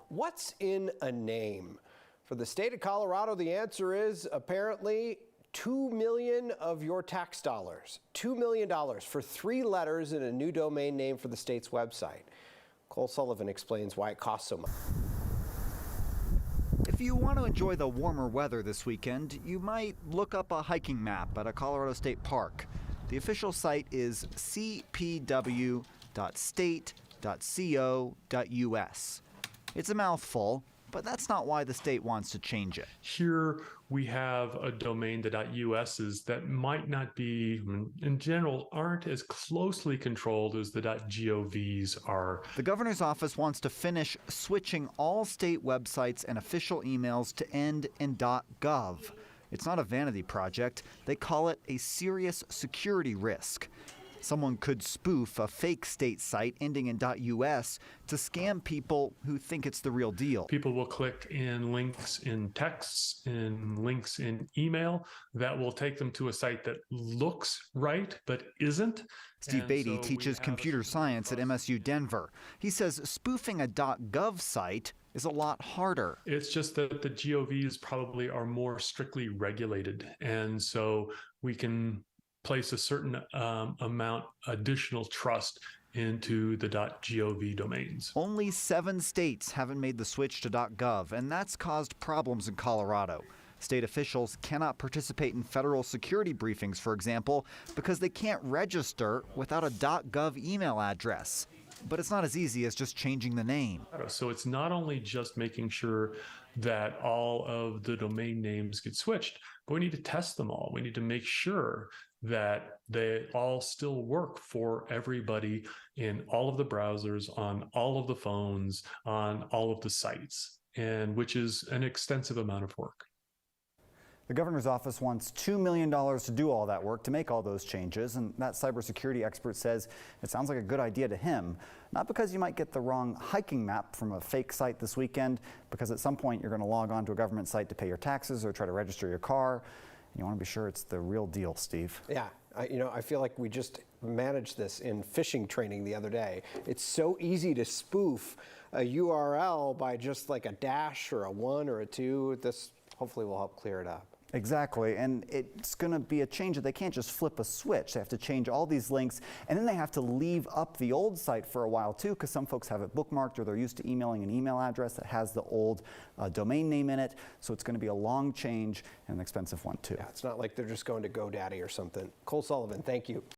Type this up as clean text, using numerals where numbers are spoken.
What's in a name? For the state of Colorado, the answer is apparently 2 million of your tax dollars. $2 million for 3 letters in a new domain name for the state's website. Cole Sullivan explains why it costs so much. If you want to enjoy the warmer weather this weekend, you might look up a hiking map at a Colorado State park. The official site is cpw.state.co.us. It's a mouthful, but that's not why the state wants to change it. Here we have a domain, the .us's, that might not be, in general, aren't as closely controlled as the .gov's are. The governor's office wants to finish switching all state websites and official emails to end in .gov. It's not a vanity project. They call it a serious security risk. Someone could spoof a fake state site ending in .us to scam people who think it's the real deal. People will click in links in texts, in links in email that will take them to a site that looks right but isn't. Steve Beatty teaches computer science at MSU Denver. He says spoofing a .gov site is a lot harder. It's just that the GOVs probably are more strictly regulated, and so we can place a certain amount additional trust into the .gov domains. Only 7 states haven't made the switch to .gov, and that's caused problems in Colorado. State officials cannot participate in federal security briefings, for example, because they can't register without a .gov email address. But it's not as easy as just changing the name. So it's not only just making sure that all of the domain names get switched, but we need to test them all. We need to make sure that they all still work for everybody in all of the browsers, on all of the phones, on all of the sites, and which is an extensive amount of work. The governor's office wants $2 million to do all that work, to make all those changes, and that cybersecurity expert says it sounds like a good idea to him. Not because you might get the wrong hiking map from a fake site this weekend, because at some point you're going to log on to a government site to pay your taxes or try to register your car. You want to be sure it's the real deal, Steve. Yeah, I feel like we just managed this in fishing training the other day. It's so easy to spoof a URL by just like a dash or a 1 or a 2. This hopefully will help clear it up. Exactly, and it's going to be a change that they can't just flip a switch. They have to change all these links, and then they have to leave up the old site for a while too, because some folks have it bookmarked or they're used to emailing an email address that has the old domain name in it. So it's going to be a long change and an expensive one too. Yeah, it's not like they're just going to GoDaddy or something. Cole Sullivan, thank you.